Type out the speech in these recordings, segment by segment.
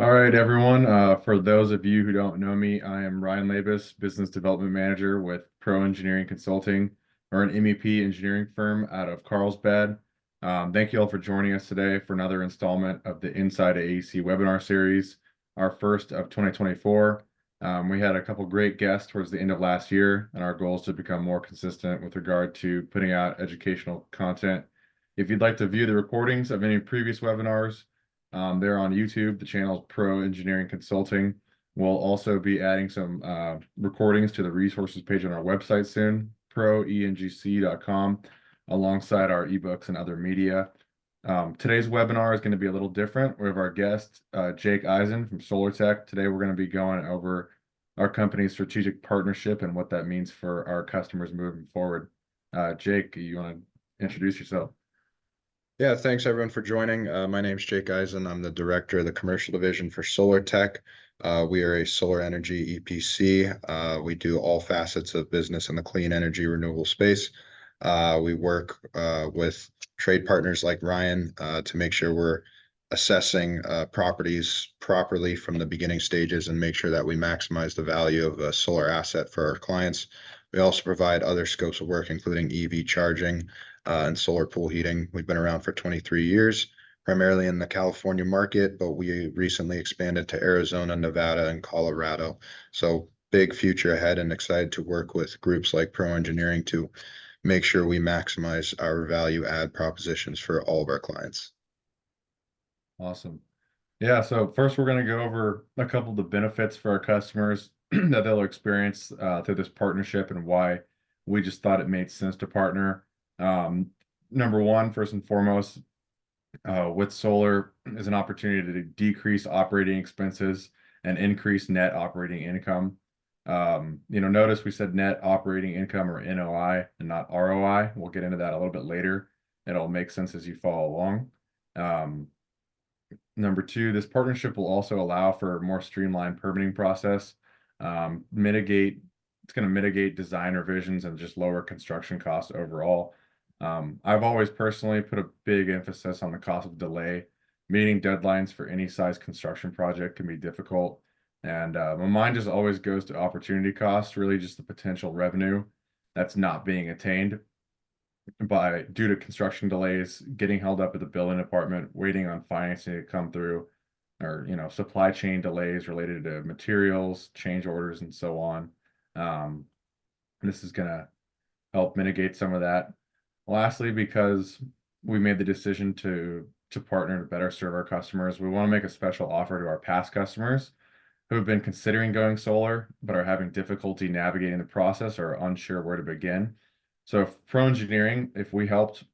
All right, everyone. For those of you who don't know me, I am Ryan Labus, Business Development Manager with Pro Engineering Consulting, or an MEP engineering firm out of Carlsbad. Thank you all for joining us today for another installment of the Inside AEC webinar series, our first of 2024. We had a couple great guests towards the end of last year, and our goal is to become more consistent with regard to putting out educational content. If you'd like to view the recordings of any previous webinars, they're on YouTube. The channel is Pro Engineering Consulting. We'll also be adding some recordings to the resources page on our website soon, proengc.com, alongside our ebooks and other media. Today's webinar is going to be a little different. We have our guest, Jake Isen from SolarTech. Today, we're going to be going over our company's strategic partnership and what that means for our customers moving forward. Jake, you want to introduce yourself? Yeah, thanks everyone for joining. My name is Jake Isen. I'm the director of the commercial division for SolarTech. We are a solar energy EPC. We do all facets of business in the clean energy renewable space. We work with trade partners like Ryan to make sure we're assessing properties properly from the beginning stages and make sure that we maximize the value of a solar asset for our clients. We also provide other scopes of work, including EV charging, and solar pool heating. We've been around for 23 years, primarily in the California market, but we recently expanded to Arizona, Nevada, and Colorado. So big future ahead, and excited to work with groups like Pro Engineering to make sure we maximize our value add propositions for all of our clients. Awesome. Yeah, so first we're going to go over a couple of the benefits for our customers that they'll experience through this partnership and why we just thought it made sense to partner. Number one, first and foremost, with solar is an opportunity to decrease operating expenses and increase net operating income. Notice we said net operating income, or NOI, and not ROI. We'll get into that a little bit later. It'll make sense as you follow along. Number two, this partnership will also allow for a more streamlined permitting process. It's going to mitigate design revisions and just lower construction costs overall. I've always personally put a big emphasis on the cost of delay. Meeting deadlines for any size construction project can be difficult. And my mind just always goes to opportunity costs, really just the potential revenue that's not being attained due to construction delays, getting held up at the building department, waiting on financing to come through, or supply chain delays related to materials, change orders, and so on. This is going to help mitigate some of that. Lastly, because we made the decision to partner to better serve our customers, we want to make a special offer to our past customers who have been considering going solar but are having difficulty navigating the process or unsure where to begin. So Pro Engineering, if we helped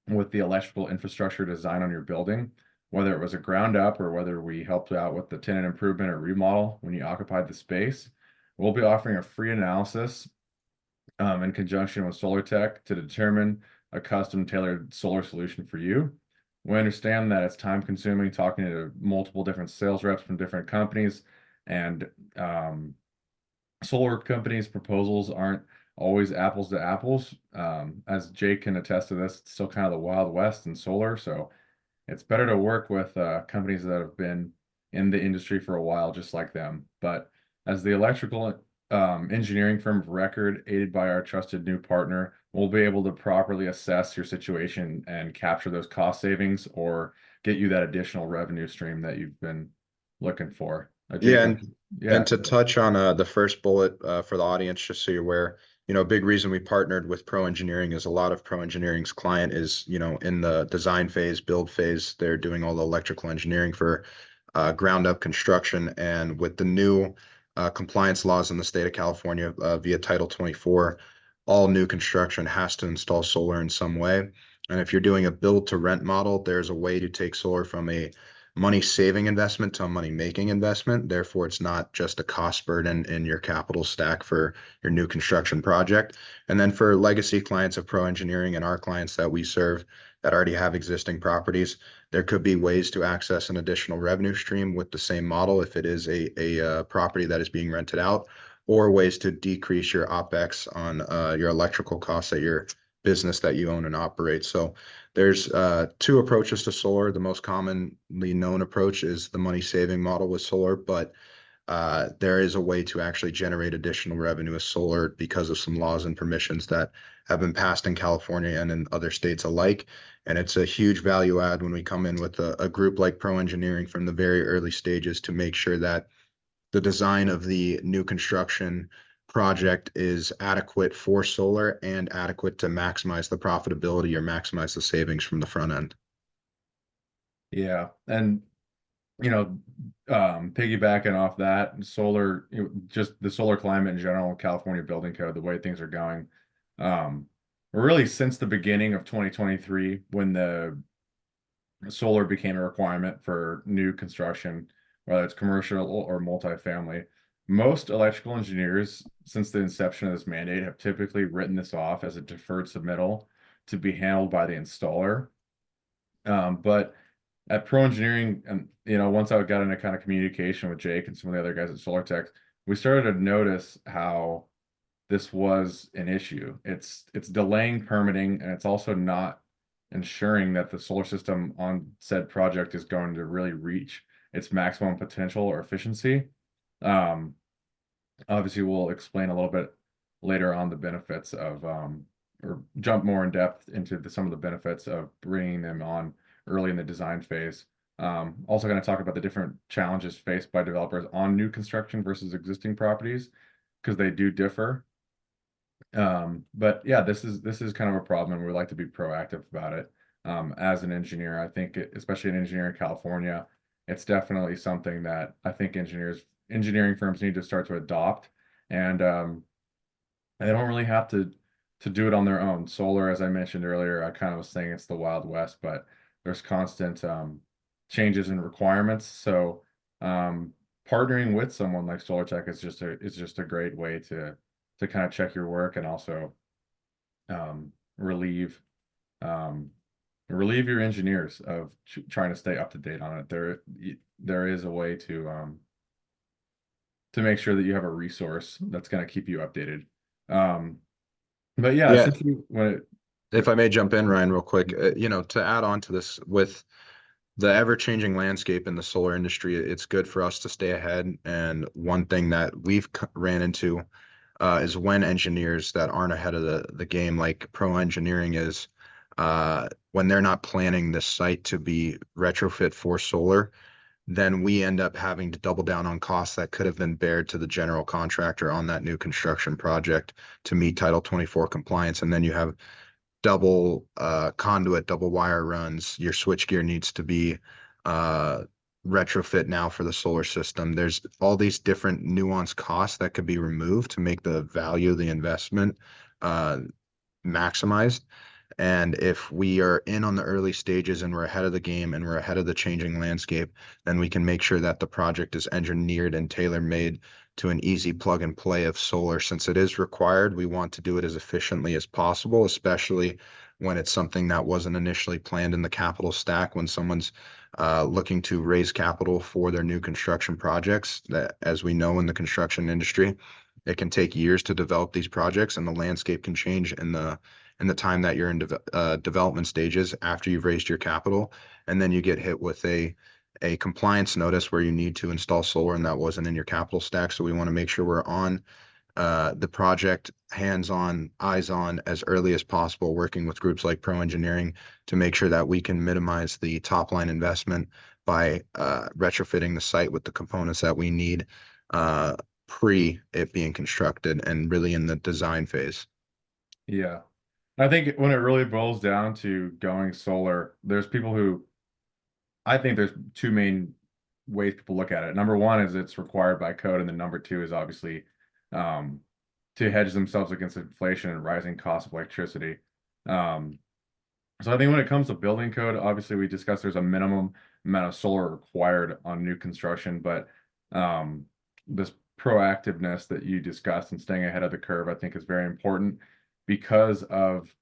with the electrical infrastructure design on your building, whether it was a ground up or whether we helped out with the tenant improvement or remodel when you occupied the space, we'll be offering a free analysis in conjunction with SolarTech to determine a custom tailored solar solution for you. We understand that it's time consuming talking to multiple different sales reps from different companies, and solar companies' proposals aren't always apples to apples. As Jake can attest to this, it's still kind of the Wild West in solar. So it's better to work with companies that have been in the industry for a while, just like them. But as the electrical engineering firm of record, aided by our trusted new partner, we'll be able to properly assess your situation and capture those cost savings or get you that additional revenue stream that you've been looking for. Jake, Yeah, yeah. and to touch on the first bullet for the audience, just so you're aware, a big reason we partnered with Pro Engineering is a lot of Pro Engineering's client is, in the design phase, build phase. They're doing all the electrical engineering for ground up construction. And with the new compliance laws in the state of California via Title 24, all new construction has to install solar in some way. And if you're doing a build to rent model, there's a way to take solar from a money saving investment to a money making investment. Therefore, it's not just a cost burden in your capital stack for your new construction project. And then for legacy clients of Pro Engineering and our clients that we serve that already have existing properties, there could be ways to access an additional revenue stream with the same model if it is a property that is being rented out, or ways to decrease your OpEx on your electrical costs that you're business that you own and operate. So there's two approaches to solar. The most commonly known approach is the money saving model with solar, but there is a way to actually generate additional revenue with solar because of some laws and permissions that have been passed in California and in other states alike. And it's a huge value add when we come in with a group like Pro Engineering from the very early stages to make sure that the design of the new construction project is adequate for solar and adequate to maximize the profitability or maximize the savings from the front end. Yeah, and piggybacking off that, solar, just the solar climate in general, California building code, the way things are going, um, really since the beginning of 2023, when the solar became a requirement for new construction, whether it's commercial or multifamily, most electrical engineers, since the inception of this mandate, have typically written this off as a deferred submittal to be handled by the installer. But at Pro Engineering, and once I got into kind of communication with Jake and some of the other guys at SolarTech, we started to notice how this was an issue. It's delaying permitting, and it's also not ensuring that the solar system on said project is going to really reach its maximum potential or efficiency. Um, Obviously, we'll explain a little bit later on the benefits of, or jump more in depth into some of the benefits of bringing them on early in the design phase. Also going to talk about the different challenges faced by developers on new construction versus existing properties, because they do differ. But yeah, this is kind of a problem, and we like to be proactive about it. As an engineer, I think especially an engineer in California, it's definitely something that I think engineering firms need to start to adopt, and they don't really have to do it on their own. Solar, as I mentioned earlier, I kind of was saying it's the Wild West, but there's constant changes in requirements. So partnering with someone like SolarTech is just a great way to kind of check your work, and also um, relieve um, relieve your engineers of trying to stay up to date on it. There is a way to make sure that you have a resource that's going to keep you updated. Um, but yeah, Yeah, essentially when it if I may jump in, Ryan, real quick, to add on to this with the ever-changing landscape in the solar industry, it's good for us to stay ahead. And one thing that we've ran into is when engineers that aren't ahead of the game, like Pro Engineering is, when they're not planning the site to be retrofit for solar, then we end up having to double down on costs that could have been bared to the general contractor on that new construction project to meet Title 24 compliance. And then you have double conduit, double wire runs. Your switchgear needs to be uh, retrofit now for the solar system. There's all these different nuanced costs that could be removed to make the value of the investment uh, maximized. And if we are in on the early stages and we're ahead of the game and we're ahead of the changing landscape, then we can make sure that the project is engineered and tailor-made to an easy plug and play of solar. Since it is required, we want to do it as efficiently as possible, especially when it's something that wasn't initially planned in the capital stack. When someone's looking to raise capital for their new construction projects, that, as we know in the construction industry, it can take years to develop these projects, and the landscape can change in the time that you're in development stages after you've raised your capital, and then you get hit with a compliance notice where you need to install solar and that wasn't in your capital stack. So we want to make sure we're on the project, hands-on, eyes-on as early as possible, working with groups like Pro Engineering to make sure that we can minimize the top line investment by retrofitting the site with the components that we need uh, pre it being constructed and really in the design phase. Yeah, I think when it really boils down to going solar, there's people who, I think there's two main ways people look at it. Number one is it's required by code, and then number two is obviously um, to hedge themselves against inflation and rising costs of electricity. Um, so I think when it comes to building code, obviously we discussed there's a minimum amount of solar required on new construction, but this proactiveness that you discussed and staying ahead of the curve, I think is very important because of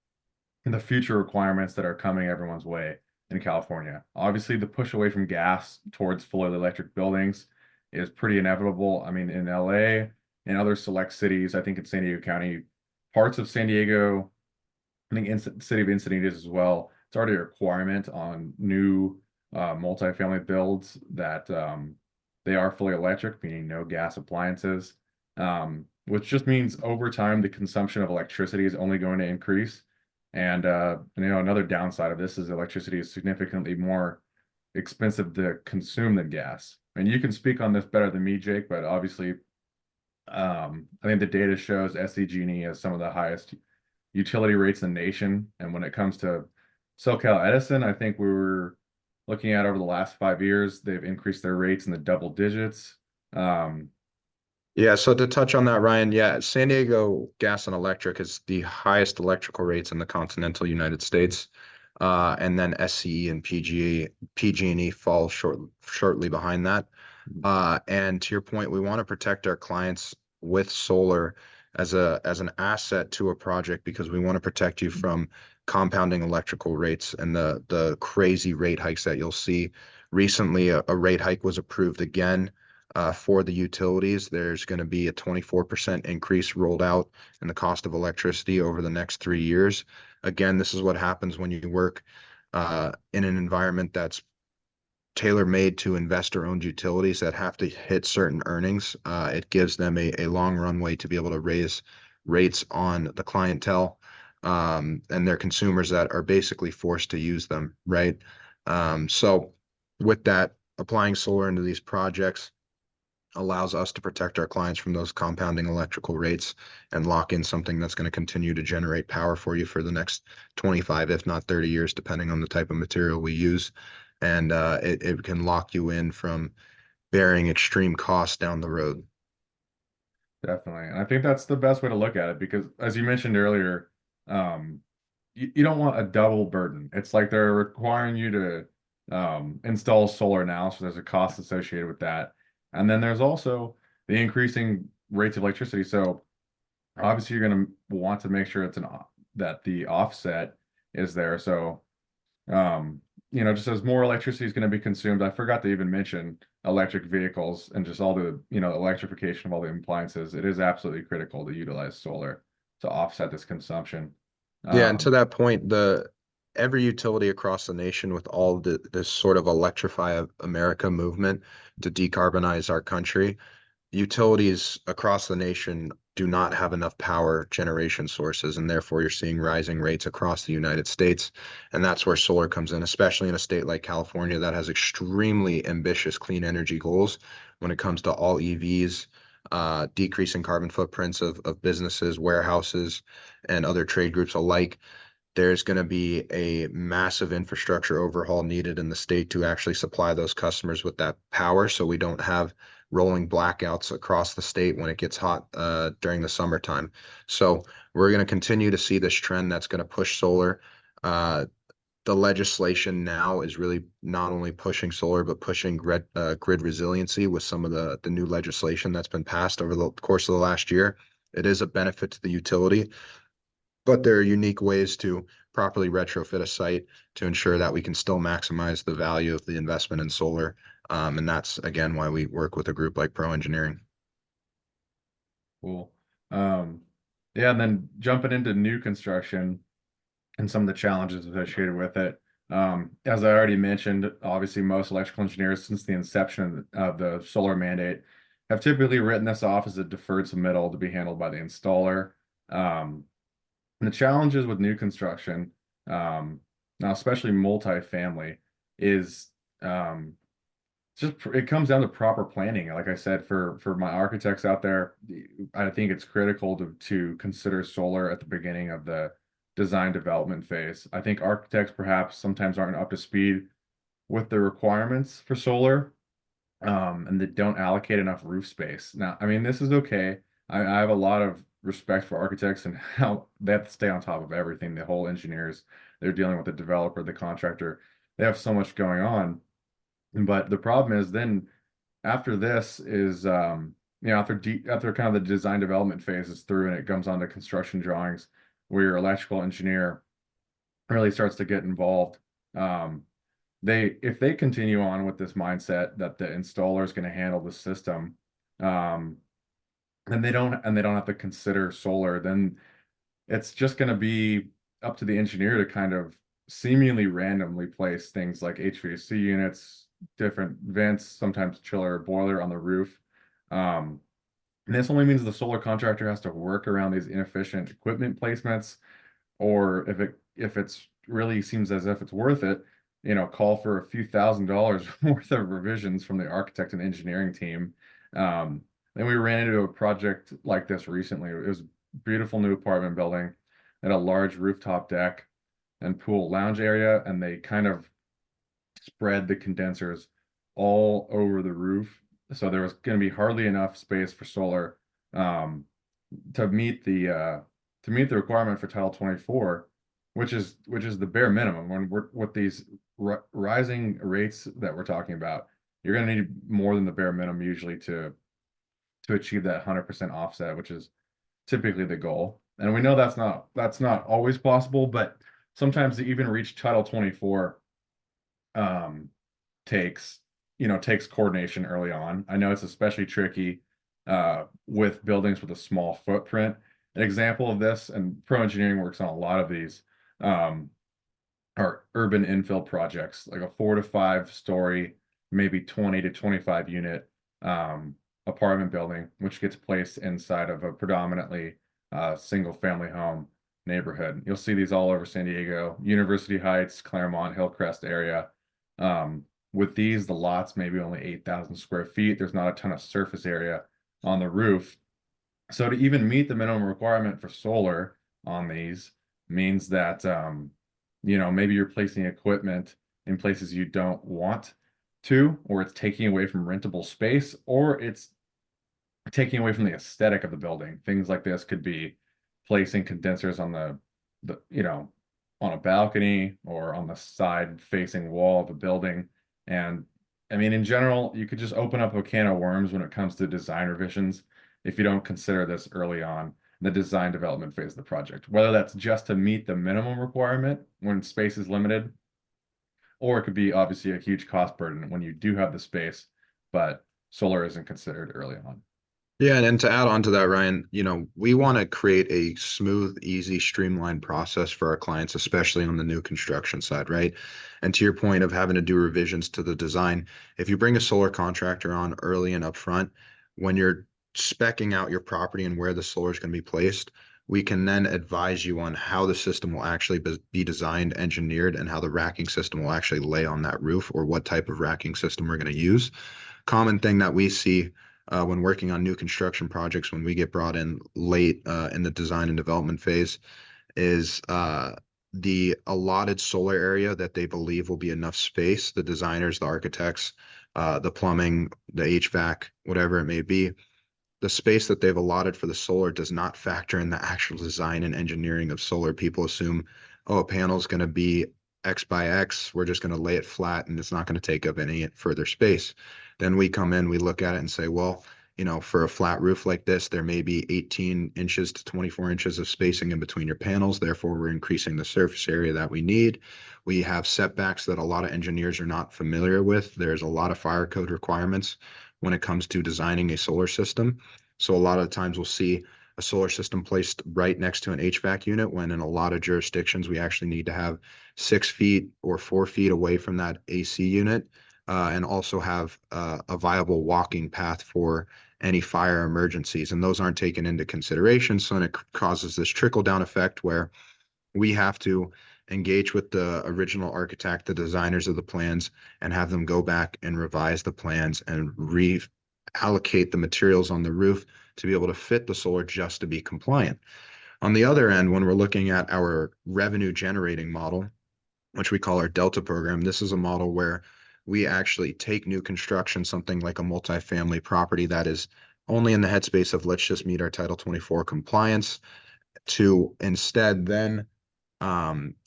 the future requirements that are coming everyone's way in California. Obviously, the push away from gas towards fully electric buildings is pretty inevitable. I mean, in LA and other select cities, I think in San Diego County, parts of San Diego, I think city of Encinitas as well. It's already a requirement on new multifamily builds that they are fully electric, meaning no gas appliances, which just means over time the consumption of electricity is only going to increase. And another downside of this is electricity is significantly more expensive to consume than gas. And you can speak on this better than me, Jake, but obviously, I think the data shows SCG&E has some of the highest utility rates in the nation. And when it comes to SoCal Edison, I think we were looking at over the last 5 years, they've increased their rates in the double digits. Um, Yeah, so to touch on that, Ryan, yeah, San Diego Gas and Electric is the highest electrical rates in the continental United States. And then SCE and PG&E fall shortly behind that. And to your point, we want to protect our clients with solar as an asset to a project because we want to protect you from compounding electrical rates and the crazy rate hikes that you'll see. Recently, a rate hike was approved again for the utilities. There's going to be a 24% increase rolled out in the cost of electricity over the next 3 years. Again, this is what happens when you work in an environment that's tailor-made to investor-owned utilities that have to hit certain earnings. It gives them a long runway to be able to raise rates on the clientele and their consumers that are basically forced to use them, right? So with that, applying solar into these projects allows us to protect our clients from those compounding electrical rates and lock in something that's going to continue to generate power for you for the next 25, if not 30 years, depending on the type of material we use. And it can lock you in from bearing extreme costs down the road. Definitely. And I think that's the best way to look at it because, as you mentioned earlier, um, you don't want a double burden. It's like they're requiring you to install solar now, so there's a cost associated with that. And then there's also the increasing rates of electricity. So obviously, you're going to want to make sure that the offset is there. So just as more electricity is going to be consumed, I forgot to even mention electric vehicles and just all the, electrification of all the appliances. It is absolutely critical to utilize solar to offset this consumption. Yeah, and to Um, that point, the every utility across the nation with all this sort of electrify America movement to decarbonize our country, utilities across the nation do not have enough power generation sources, and therefore you're seeing rising rates across the United States. And that's where solar comes in, especially in a state like California that has extremely ambitious clean energy goals when it comes to all EVs, decreasing carbon footprints of businesses, warehouses, and other trade groups alike. There's going to be a massive infrastructure overhaul needed in the state to actually supply those customers with that power so we don't have rolling blackouts across the state when it gets hot during the summertime. So we're going to continue to see this trend that's going to push solar. The legislation now is really not only pushing solar, but pushing grid resiliency with some of the new legislation that's been passed over the course of the last year. It is a benefit to the utility, but there are unique ways to properly retrofit a site to ensure that we can still maximize the value of the investment in solar. And that's, again, why we work with a group like Pro Engineering. cool. Um, yeah, and then jumping into new construction and some of the challenges associated with it. As I already mentioned, obviously most electrical engineers since the inception of the solar mandate have typically written this off as a deferred submittal to be handled by the installer. Um, and the challenges with new construction, now especially multifamily, is it comes down to proper planning. Like I said, for my architects out there, I think it's critical to consider solar at the beginning of the design development phase. I think architects perhaps sometimes aren't up to speed with the requirements for solar, and they don't allocate enough roof space. Now, I mean, this is okay. I have a lot of respect for architects and how they have to stay on top of everything. The whole engineers, they're dealing with the developer, the contractor. They have so much going on. But the problem is then after this is after kind of the design development phase is through and it comes on to construction drawings where your electrical engineer really starts to get involved. Um, they if they continue on with this mindset that the installer is going to handle the system, um, and they don't have to consider solar, then it's just going to be up to the engineer to kind of seemingly randomly place things like HVAC units, different vents, sometimes chiller or boiler on the roof. Um, and this only means the solar contractor has to work around these inefficient equipment placements, or if it's really seems as if it's worth it, call for a few $1,000s worth of revisions from the architect and engineering team. Um, then we ran into a project like this recently. It was a beautiful new apartment building, had a large rooftop deck and pool lounge area, and they kind of spread the condensers all over the roof. So there was going to be hardly enough space for solar um, to meet the requirement for Title 24, which is the bare minimum. When we're with these rising rates that we're talking about, you're going to need more than the bare minimum usually to achieve that 100% offset, which is typically the goal. And we know that's not always possible, but sometimes to even reach Title 24 um, takes coordination early on. I know it's especially tricky with buildings with a small footprint. An example of this, and Pro Engineering works on a lot of these, um, are urban infill projects, like a 4 to 5 story, maybe 20 to 25 unit apartment building, which gets placed inside of a predominantly single family home neighborhood. You'll see these all over San Diego, University Heights, Claremont, Hillcrest area. Um, with these, the lot's maybe only 8,000 square feet. There's not a ton of surface area on the roof. So to even meet the minimum requirement for solar on these means that maybe you're placing equipment in places you don't want to, or it's taking away from rentable space, or it's taking away from the aesthetic of the building. Things like this could be placing condensers on the on a balcony or on the side facing wall of a building. And I mean, in general, you could just open up a can of worms when it comes to design revisions if you don't consider this early on in the design development phase of the project, whether that's just to meet the minimum requirement when space is limited, or it could be obviously a huge cost burden when you do have the space, but solar isn't considered early on. Yeah, and to add on to that, Ryan, we want to create a smooth, easy, streamlined process for our clients, especially on the new construction side, right? And to your point of having to do revisions to the design, if you bring a solar contractor on early and upfront, when you're specing out your property and where the solar is going to be placed, we can then advise you on how the system will actually be designed, engineered, and how the racking system will actually lay on that roof, or what type of racking system we're going to use. Common thing that we see when working on new construction projects when we get brought in late in the design and development phase is the allotted solar area that they believe will be enough space. The designers, the architects, the plumbing, the HVAC, whatever it may be, the space that they've allotted for the solar does not factor in the actual design and engineering of solar. People assume, oh, a panel is going to be X by X. We're just going to lay it flat and it's not going to take up any further space. Then we come in, we look at it and say, well, for a flat roof like this, there may be 18 inches to 24 inches of spacing in between your panels. Therefore, we're increasing the surface area that we need. We have setbacks that a lot of engineers are not familiar with. There's a lot of fire code requirements when it comes to designing a solar system. So a lot of times we'll see a solar system placed right next to an HVAC unit, when in a lot of jurisdictions, we actually need to have 6 feet or 4 feet away from that AC unit, and also have a viable walking path for any fire emergencies. And those aren't taken into consideration. So then it causes this trickle down effect where we have to engage with the original architect, the designers of the plans, and have them go back and revise the plans and reallocate the materials on the roof to be able to fit the solar just to be compliant. On the other end, when we're looking at our revenue generating model, which we call our Delta program, this is a model where we actually take new construction, something like a multifamily property that is only in the headspace of let's just meet our Title 24 compliance, to instead then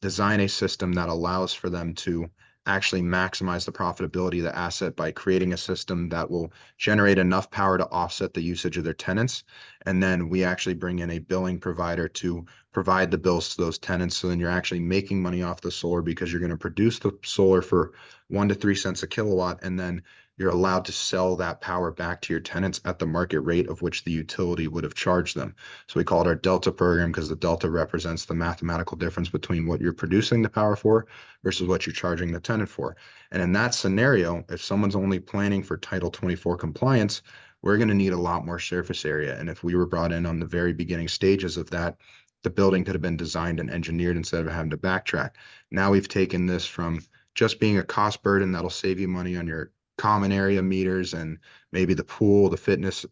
design a system that allows for them to actually maximize the profitability of the asset by creating a system that will generate enough power to offset the usage of their tenants. And then we actually bring in a billing provider to provide the bills to those tenants. So then you're actually making money off the solar because you're going to produce the solar for 1 to 3 cents a kilowatt. And then you're allowed to sell that power back to your tenants at the market rate of which the utility would have charged them. So we call it our delta program because the delta represents the mathematical difference between what you're producing the power for versus what you're charging the tenant for. And in that scenario, if someone's only planning for Title 24 compliance, we're going to need a lot more surface area. And if we were brought in on the very beginning stages of that, the building could have been designed and engineered instead of having to backtrack. Now we've taken this from just being a cost burden that'll save you money on your common area meters and maybe the pool, the fitness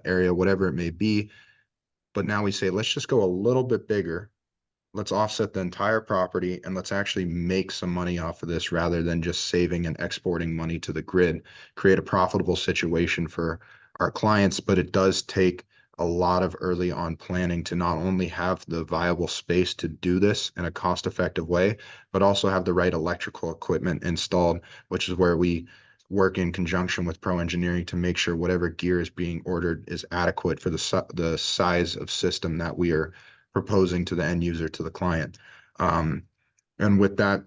area, whatever it may be. But now we say, let's just go a little bit bigger. Let's offset the entire property and let's actually make some money off of this rather than just saving and exporting money to the grid, create a profitable situation for our clients. But it does take a lot of early on planning to not only have the viable space to do this in a cost-effective way, but also have the right electrical equipment installed, which is where we work in conjunction with pro engineering to make sure whatever gear is being ordered is adequate for the size of system that we are proposing to the end user, to the client. Um, and with that,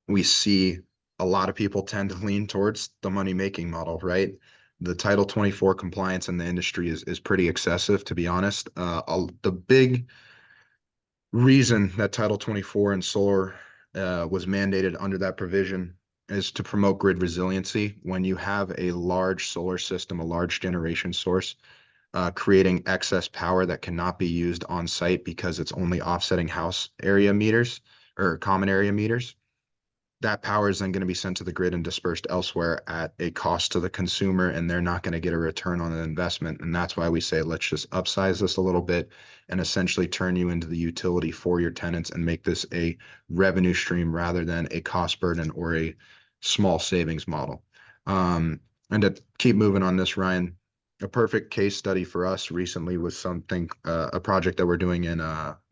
we see a lot of people tend to lean towards the money making model, right? The Title 24 compliance in the industry is pretty excessive, to be honest. The big reason that Title 24 and solar was mandated under that provision is to promote grid resiliency. When you have a large solar system, a large generation source, creating excess power that cannot be used on site because it's only offsetting house area meters or common area meters, that power is then going to be sent to the grid and dispersed elsewhere at a cost to the consumer, and they're not going to get a return on an investment. And that's why we say, let's just upsize this a little bit and essentially turn you into the utility for your tenants and make this a revenue stream rather than a cost burden or a small savings model. And to keep moving on this, Ryan, a perfect case study for us recently was a project that we're doing in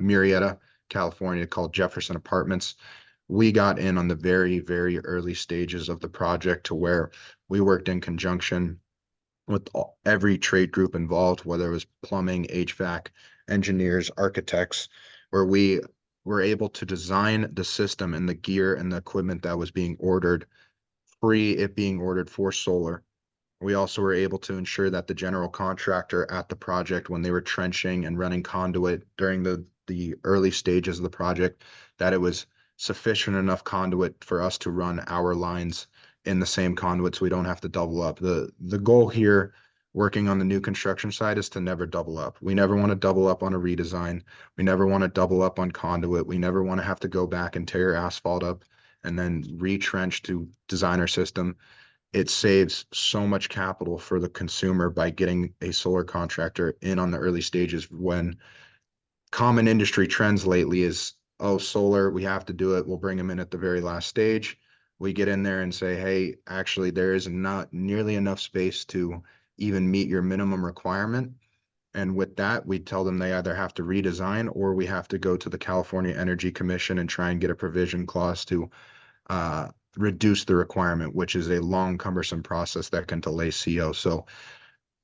Murrieta, California, called Jefferson Apartments. We got in on the very, very early stages of the project to where we worked in conjunction with every trade group involved, whether it was plumbing, HVAC, engineers, architects, where we were able to design the system and the gear and the equipment that was being ordered, pre it being ordered for solar. We also were able to ensure that the general contractor at the project, when they were trenching and running conduit during the early stages of the project, that it was sufficient enough conduit for us to run our lines in the same conduit so we don't have to double up. The goal here, working on the new construction side, is to never double up. We never want to double up on a redesign. We never want to double up on conduit. We never want to have to go back and tear asphalt up and then retrench to design our system. It saves so much capital for the consumer by getting a solar contractor in on the early stages. When common industry trends lately is, oh, solar, we have to do it, we'll bring them in at the very last stage. We get in there and say, hey, actually, there is not nearly enough space to even meet your minimum requirement. And with that, we tell them they either have to redesign or we have to go to the California Energy Commission and try and get a provision clause to reduce the requirement, which is a long, cumbersome process that can delay CO. So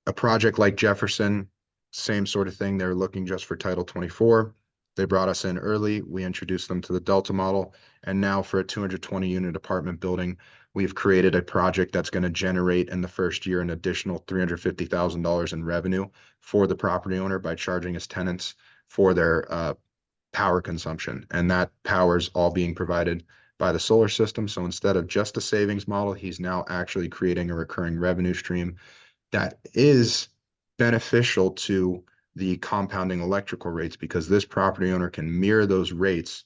a project like Jefferson, same sort of thing. They're looking just for Title 24. They brought us in early. We introduced them to the Delta model. And now for a 220 unit apartment building, we've created a project that's going to generate in the first year an additional $350,000 in revenue for the property owner by charging his tenants for their power consumption. And that power is all being provided by the solar system. So instead of just a savings model, he's now actually creating a recurring revenue stream that is beneficial to the compounding electrical rates, because this property owner can mirror those rates.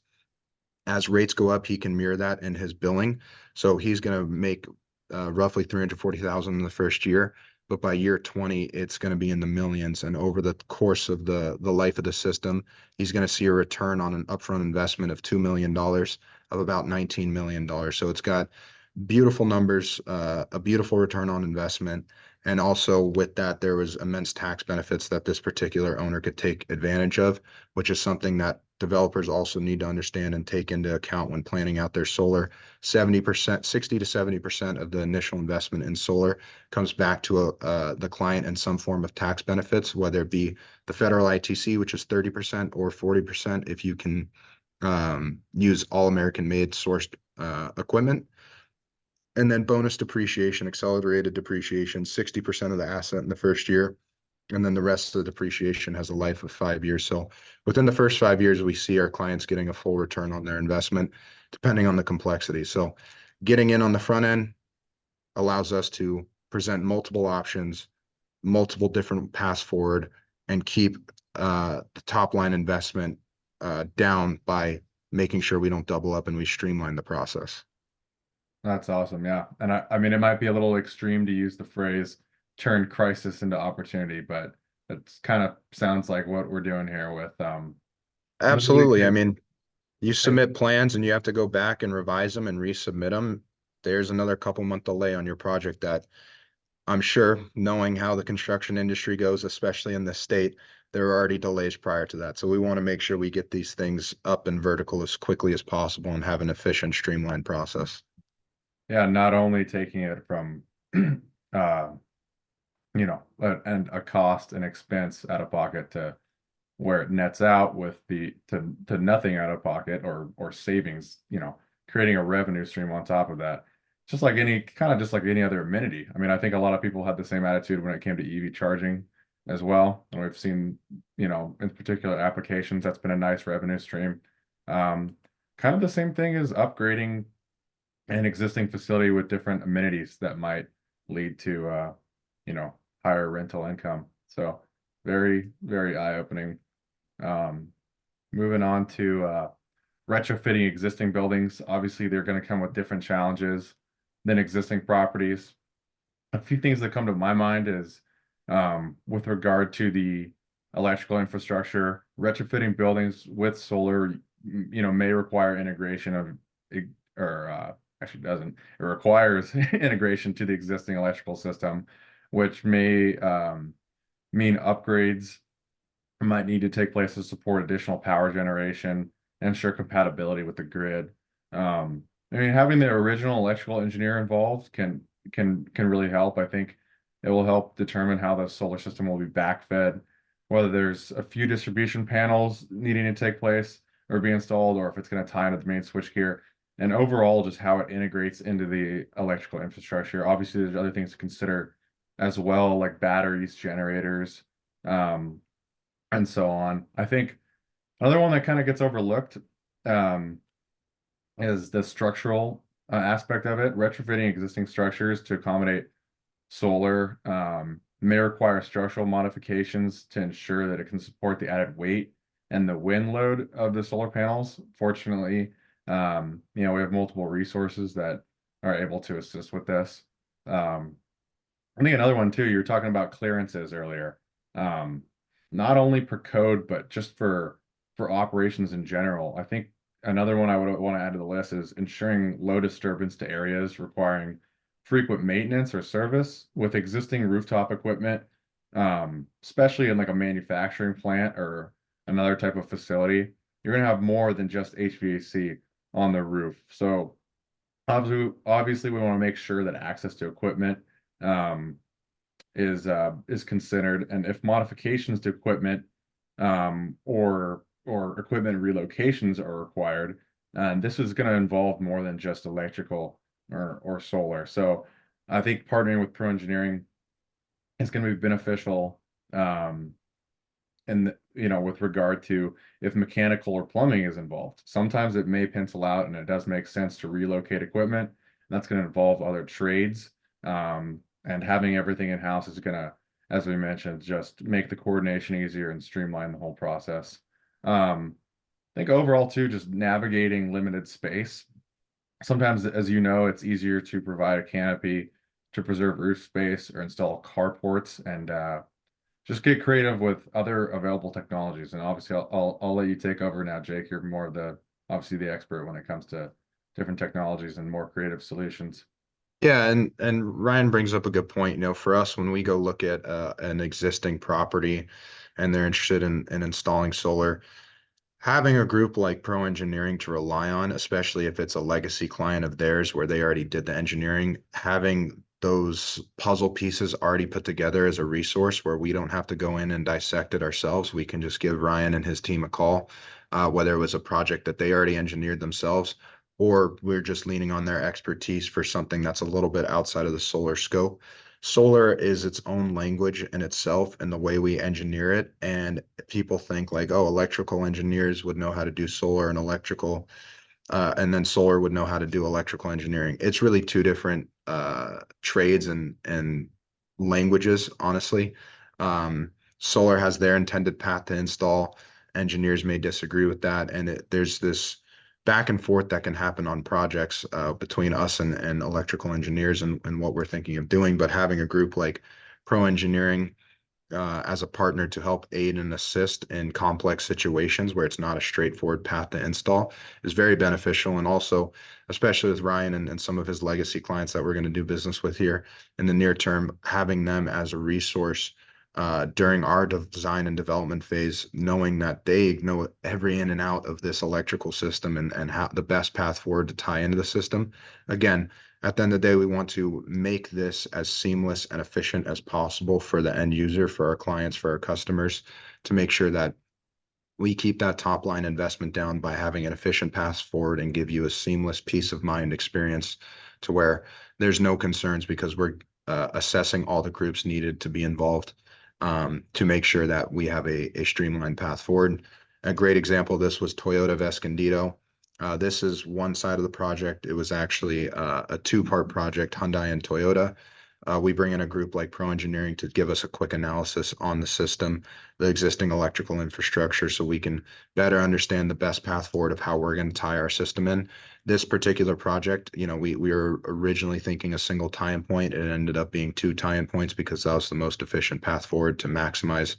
As rates go up, he can mirror that in his billing. So he's going to make roughly 340,000 in the first year, but by year 20, it's going to be in the millions. And over the course of the life of the system, he's going to see a return on an upfront investment of $2 million of about $19 million. So it's got beautiful numbers, a beautiful return on investment. And also with that, there was immense tax benefits that this particular owner could take advantage of, which is something that developers also need to understand and take into account when planning out their solar. 70%, 60 to 70% of the initial investment in solar comes back to the client in some form of tax benefits, whether it be the federal ITC, which is 30%, or 40% if you can use all American made sourced equipment. And then bonus depreciation, accelerated depreciation, 60% of the asset in the first year. And then the rest of the depreciation has a life of 5 years. So within the first 5 years, we see our clients getting a full return on their investment, depending on the complexity. So getting in on the front end allows us to present multiple options, multiple different paths forward, and keep the top line investment down by making sure we don't double up and we streamline the process. That's awesome. Yeah. And I mean, it might be a little extreme to use the phrase turn crisis into opportunity, but it's kind of sounds like what we're doing here with the new Absolutely. I kid. mean, you submit plans and you have to go back and revise them and resubmit them. There's another couple month delay on your project that I'm sure, knowing how the construction industry goes, especially in this state, there are already delays prior to that. So we want to make sure we get these things up and vertical as quickly as possible and have an efficient, streamlined process. Yeah, not only taking it from uh and a cost and expense out of pocket to where it nets out with the to nothing out of pocket or savings, creating a revenue stream on top of that. Just like any kind of just like any other amenity. I mean, I think a lot of people had the same attitude when it came to EV charging as well. And we've seen, in particular applications, that's been a nice revenue stream. Um, Kind of the same thing as upgrading an existing facility with different amenities that might lead to you know, higher rental income. So very, very eye-opening. Um, Moving on to retrofitting existing buildings. Obviously, they're going to come with different challenges than existing properties. A few things that come to my mind is with regard to the electrical infrastructure, retrofitting buildings with solar, may require integration of, or actually doesn't. It requires integration to the existing electrical system, which may mean upgrades might need to take place to support additional power generation and ensure compatibility with the grid. I mean, having the original electrical engineer involved can really help. I think it will help determine how the solar system will be backfed, whether there's a few distribution panels needing to take place or be installed, or if it's going to tie into the main switchgear, and overall just how it integrates into the electrical infrastructure. Obviously, there's other things to consider as well, like batteries, generators, um, and so on. I think another one that kind of gets overlooked um, is the structural aspect of it. Retrofitting existing structures to accommodate solar may require structural modifications to ensure that it can support the added weight and the wind load of the solar panels. Fortunately, we have multiple resources that are able to assist with this. Um, I think another one too, you were talking about clearances earlier. Um, Not only per code, but just for operations in general. I think another one I would want to add to the list is ensuring low disturbance to areas requiring frequent maintenance or service with existing rooftop equipment, especially in like a manufacturing plant or another type of facility. You're going to have more than just HVAC on the roof. So obviously we want to make sure that access to equipment um, is considered, and if modifications to equipment or equipment relocations are required, this is going to involve more than just electrical or solar. So I think partnering with Pro Engineering is going to be beneficial, and with regard to if mechanical or plumbing is involved. Sometimes it may pencil out, and it does make sense to relocate equipment. That's going to involve other trades. And having everything in-house is going to, as we mentioned, just make the coordination easier and streamline the whole process. I think overall too, just navigating limited space. Sometimes, as you know, it's easier to provide a canopy to preserve roof space or install carports and just get creative with other available technologies. And obviously, I'll let you take over now, Jake. You're more of the obviously the expert when it comes to different technologies and more creative solutions. Yeah, and Ryan brings up a good point. For us, when we go look at an existing property and they're interested in installing solar, having a group like Pro Engineering to rely on, especially if it's a legacy client of theirs where they already did the engineering, having those puzzle pieces already put together as a resource where we don't have to go in and dissect it ourselves. We can just give Ryan and his team a call, whether it was a project that they already engineered themselves or we're just leaning on their expertise for something that's a little bit outside of the solar scope. Solar is its own language in itself and the way we engineer it. And people think like, oh, electrical engineers would know how to do solar and electrical, and then solar would know how to do electrical engineering. It's really two different trades and languages, honestly. Solar has their intended path to install. Engineers may disagree with that, and there's this back and forth that can happen on projects between us and electrical engineers and what we're thinking of doing. But having a group like Pro Engineering as a partner to help aid and assist in complex situations where it's not a straightforward path to install is very beneficial. And also, especially with Ryan and some of his legacy clients that we're going to do business with here in the near term, having them as a resource during our design and development phase, knowing that they know every in and out of this electrical system and how the best path forward to tie into the system. Again, at the end of the day, we want to make this as seamless and efficient as possible for the end user, for our clients, for our customers, to make sure that we keep that top line investment down by having an efficient path forward and give you a seamless peace of mind experience to where there's no concerns because we're assessing all the groups needed to be involved to make sure that we have a streamlined path forward. A great example of this was Toyota of Escondido. This is one side of the project. It was actually a two-part project, Hyundai and Toyota. We bring in a group like Pro Engineering to give us a quick analysis on the system, the existing electrical infrastructure, so we can better understand the best path forward of how we're going to tie our system in. This particular project, we were originally thinking a single tie-in point. It ended up being two tie-in points because that was the most efficient path forward to maximize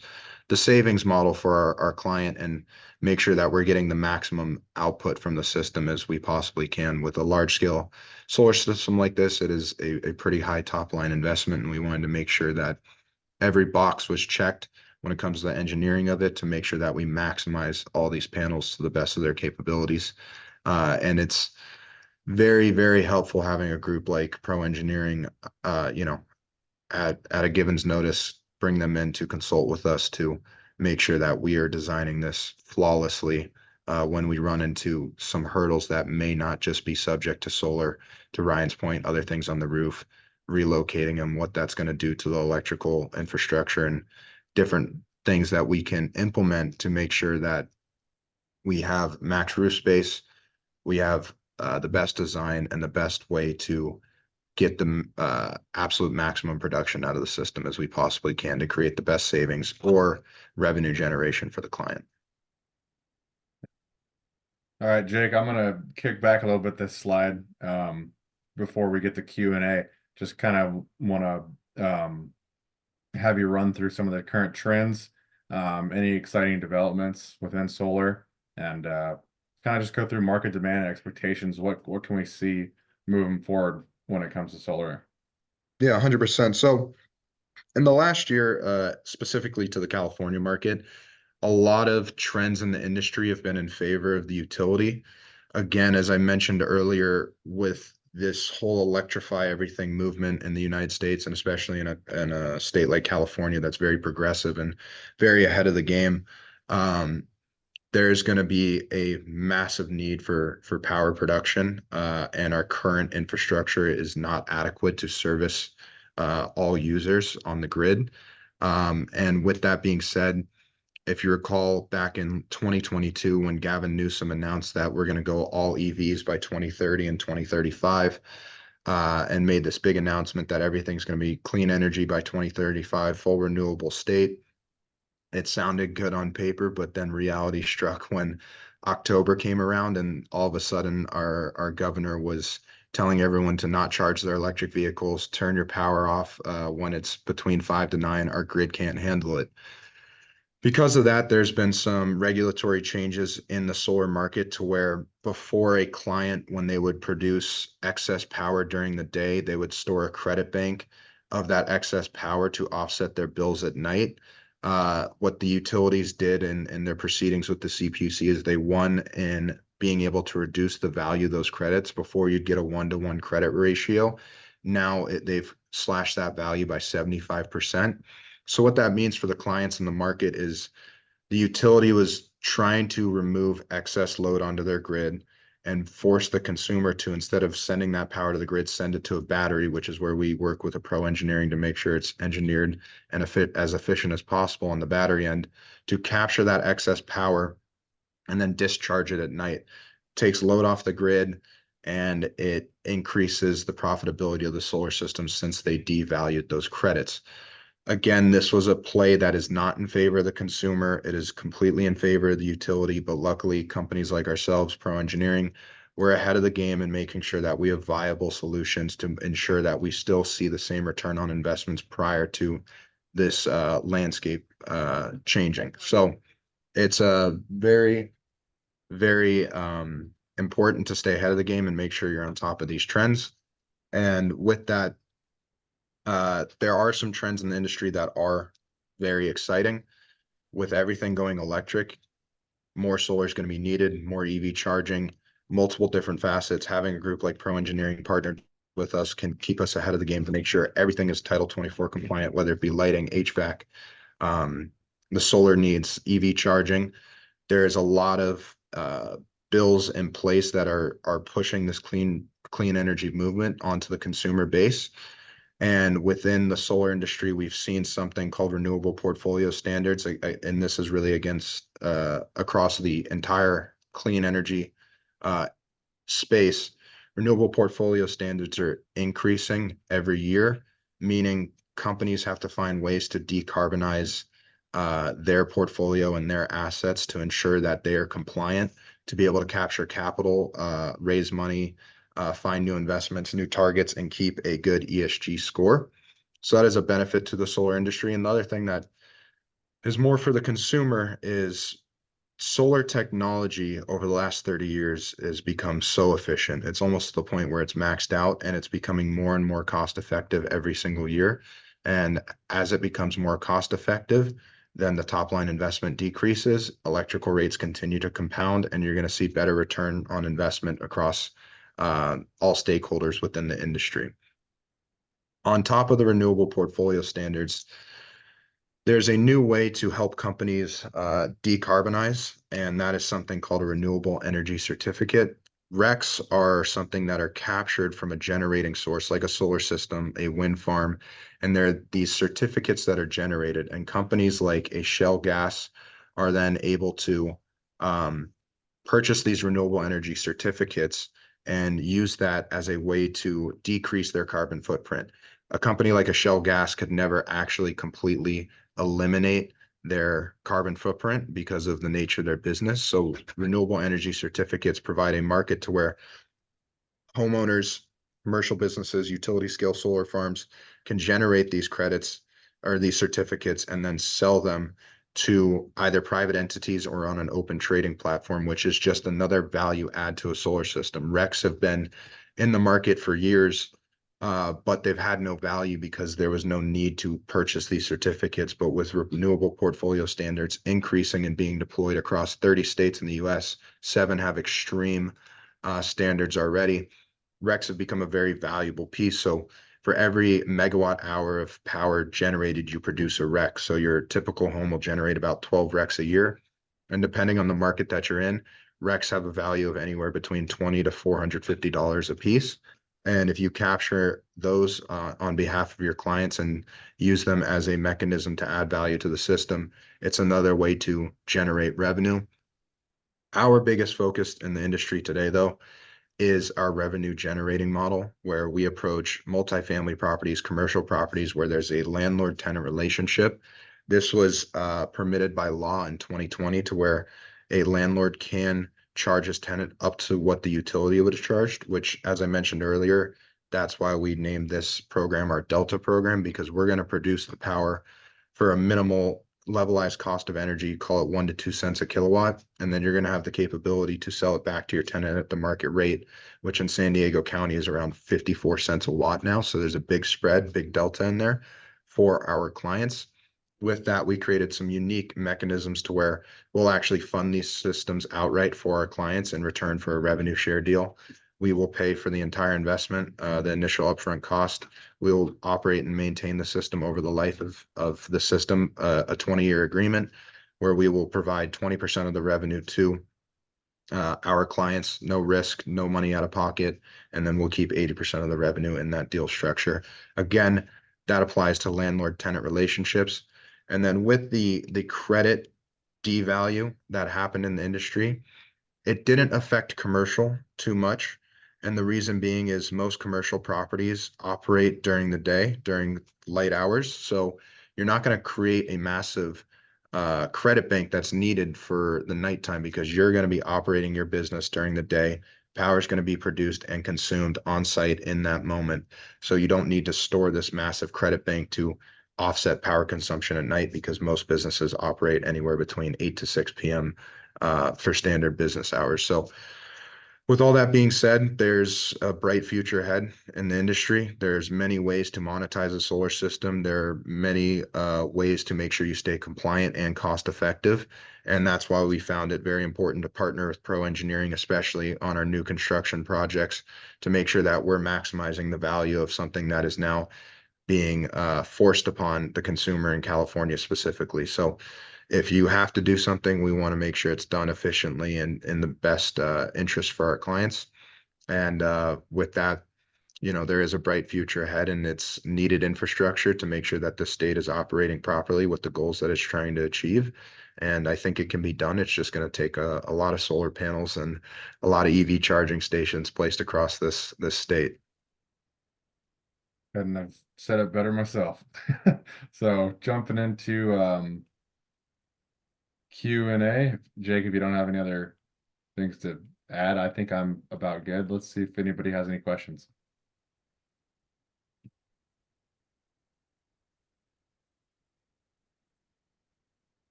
the savings model for our client and make sure that we're getting the maximum output from the system as we possibly can. With a large scale solar system like this, it is a pretty high top line investment, and we wanted to make sure that every box was checked when it comes to the engineering of it to make sure that we maximize all these panels to the best of their capabilities. And it's very, very helpful having a group like Pro Engineering, at a given's notice, bring them in to consult with us to make sure that we are designing this flawlessly when we run into some hurdles that may not just be subject to solar, to Ryan's point, other things on the roof, relocating them, what that's going to do to the electrical infrastructure and different things that we can implement to make sure that we have max roof space, we have the best design and the best way to get the absolute maximum production out of the system as we possibly can to create the best savings or revenue generation for the client. All right, Jake, I'm gonna kick back a little bit this slide before we get to Q&A. Just kind of want to have you run through some of the current trends, any exciting developments within solar, and kind of just go through market demand and expectations. What can we see moving forward when it comes to solar? Yeah, 100%. So in the last year, specifically to the California market, a lot of trends in the industry have been in favor of the utility. Again, as I mentioned earlier, with this whole electrify everything movement in the United States, and especially in a state like California that's very progressive and very ahead of the game, there's going to be a massive need for power production, and our current infrastructure is not adequate to service all users on the grid. And with that being said, if you recall back in 2022, when Gavin Newsom announced that we're going to go all EVs by 2030 and 2035, and made this big announcement that everything's going to be clean energy by 2035, full renewable state, it sounded good on paper, but then reality struck when October came around, and all of a sudden our governor was telling everyone to not charge their electric vehicles, turn your power off when it's between 5 to 9. Our grid can't handle it. Because of that, there's been some regulatory changes in the solar market to where before a client, when they would produce excess power during the day, they would store a credit bank of that excess power to offset their bills at night. What the utilities did in their proceedings with the CPUC is they won in being able to reduce the value of those credits. Before, you'd get a 1-to-1 credit ratio. Now they've slashed that value by 75%. So what that means for the clients in the market is the utility was trying to remove excess load onto their grid. and force the consumer to, instead of sending that power to the grid, send it to a battery, which is where we work with a pro engineering to make sure it's engineered and as efficient as possible on the battery end to capture that excess power and then discharge it at night. Takes load off the grid, and it increases the profitability of the solar system since they devalued those credits. Again, this was a play that is not in favor of the consumer. It is completely in favor of the utility, but luckily companies like ourselves, Pro Engineering, we're ahead of the game in making sure that we have viable solutions to ensure that we still see the same return on investments prior to this landscape changing. So it's a very important to stay ahead of the game and make sure you're on top of these trends. And with that, there are some trends in the industry that are very exciting. With everything going electric, more solar is going to be needed, more EV charging, multiple different facets. Having a group like Pro Engineering partnered with us can keep us ahead of the game to make sure everything is Title 24 compliant, whether it be lighting, HVAC, the solar needs, EV charging. There is a lot of bills in place that are pushing this clean energy movement onto the consumer base. And within the solar industry, we've seen something called renewable portfolio standards, and this is really against across the entire clean energy space. Renewable portfolio standards are increasing every year, meaning companies have to find ways to decarbonize their portfolio and their assets to ensure that they are compliant to be able to capture capital, raise money, find new investments, new targets, and keep a good ESG score. So that is a benefit to the solar industry. And the other thing that is more for the consumer is solar technology over the last 30 years has become so efficient. It's almost to the point where it's maxed out, and it's becoming more and more cost effective every single year. And as it becomes more cost effective, then the top line investment decreases, electrical rates continue to compound, and you're going to see better return on investment across all stakeholders within the industry. On top of the renewable portfolio standards, there's a new way to help companies decarbonize, and that is something called a renewable energy certificate. RECs are something that are captured from a generating source like a solar system, a wind farm, and they're these certificates that are generated, and companies like a Shell Gas are then able to purchase these renewable energy certificates and use that as a way to decrease their carbon footprint. A company like a Shell Gas could never actually completely eliminate their carbon footprint because of the nature of their business. So renewable energy certificates provide a market to where homeowners, commercial businesses, utility scale solar farms can generate these credits or these certificates and then sell them to either private entities or on an open trading platform, which is just another value add to a solar system. RECs have been in the market for years, but they've had no value because there was no need to purchase these certificates. But with renewable portfolio standards increasing and being deployed across 30 states in the US, 7 have extreme standards already. RECs have become a very valuable piece. So for every megawatt hour of power generated, you produce a REC. So your typical home will generate about 12 RECs a year. And depending on the market that you're in, RECs have a value of anywhere between $20 to $450 a piece. And if you capture those on behalf of your clients and use them as a mechanism to add value to the system, it's another way to generate revenue. Our biggest focus in the industry today, though, is our revenue generating model, where we approach multifamily properties, commercial properties, where there's a landlord-tenant relationship. This was permitted by law in 2020 to where a landlord can charge his tenant up to what the utility would have charged, which, as I mentioned earlier, that's why we named this program our Delta program, because we're going to produce the power for a minimal levelized cost of energy, call it 1 to 2 cents a kilowatt, and then you're going to have the capability to sell it back to your tenant at the market rate, which in San Diego County is around 54 cents a watt now. So there's a big spread, big delta in there for our clients. With that, we created some unique mechanisms to where we'll actually fund these systems outright for our clients in return for a revenue share deal. We will pay for the entire investment, the initial upfront cost. We'll operate and maintain the system over the life of the system, a 20-year agreement where we will provide 20% of the revenue to our clients, no risk, no money out of pocket, and then we'll keep 80% of the revenue in that deal structure. Again, that applies to landlord-tenant relationships. And then with the credit devalue that happened in the industry, it didn't affect commercial too much. And the reason being is most commercial properties operate during the day, during light hours. So you're not going to create a massive credit bank that's needed for the nighttime because you're going to be operating your business during the day. Power is going to be produced and consumed on site in that moment. So you don't need to store this massive credit bank to offset power consumption at night because most businesses operate anywhere between 8 to 6 p.m. For standard business hours. So with all that being said, there's a bright future ahead in the industry. There's many ways to monetize a solar system. There are many ways to make sure you stay compliant and cost effective. And that's why we found it very important to partner with Pro Engineering, especially on our new construction projects, to make sure that we're maximizing the value of something that is now being forced upon the consumer in California specifically. So if you have to do something, we want to make sure it's done efficiently and in the best interest for our clients. And with that, there is a bright future ahead and it's needed infrastructure to make sure that the state is operating properly with the goals that it's trying to achieve. And I think it can be done. It's just going to take a lot of solar panels and a lot of EV charging stations placed across this state. Couldn't have said it better myself. So jumping into Q&A. Jake, if you don't have any other things to add, I think I'm about good. Let's see if anybody has any questions.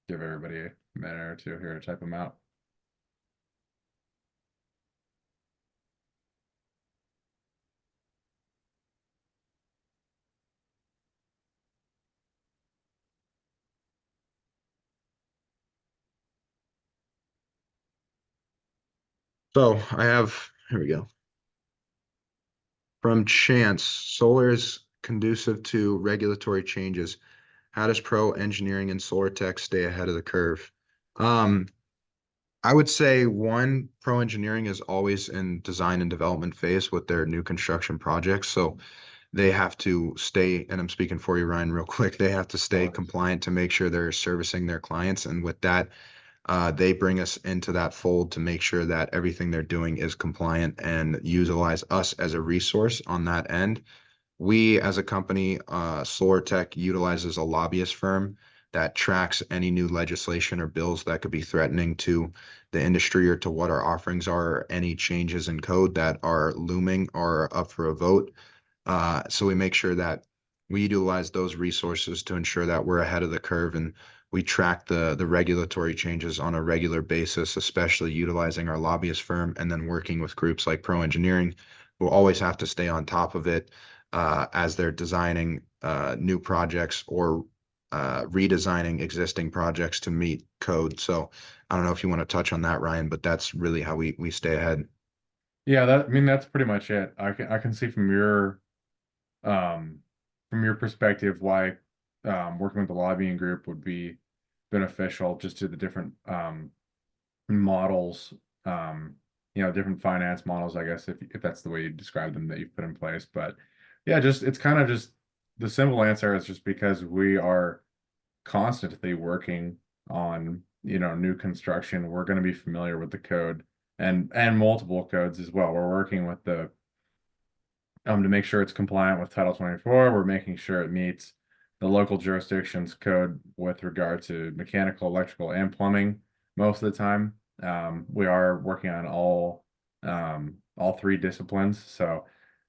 Give everybody a minute or two here to type them out. So here we go. From Chance, solar is conducive to regulatory changes. How does Pro Engineering and SolarTech stay ahead of the curve? Um, I would say one, Pro Engineering is always in design and development phase with their new construction projects. So they have to stay, and I'm speaking for you, Ryan, real quick. They have to stay compliant to make sure they're servicing their clients. And with that, they bring us into that fold to make sure that everything they're doing is compliant and utilize us as a resource on that end. We, as a company, SolarTech utilizes a lobbyist firm that tracks any new legislation or bills that could be threatening to the industry or to what our offerings are, or any changes in code that are looming or up for a vote. So we make sure that we utilize those resources to ensure that we're ahead of the curve and we track the regulatory changes on a regular basis, especially utilizing our lobbyist firm and then working with groups like Pro Engineering. We'll always have to stay on top of it as they're designing new projects or redesigning existing projects to meet code. So I don't know if you want to touch on that, Ryan, but that's really how we stay ahead. Yeah, I mean that's pretty much it. I can see um from your perspective why working with the lobbying group would be beneficial just to the different models, different finance models, I guess, if that's the way you describe them that you've put in place. But yeah, just it's kind of just the simple answer is just because we are constantly working on, new construction, we're going to be familiar with the code and multiple codes as well. We're working with the to make sure it's compliant with Title 24. We're making sure it meets the local jurisdiction's code with regard to mechanical, electrical, and plumbing most of the time. We are working on all three disciplines. So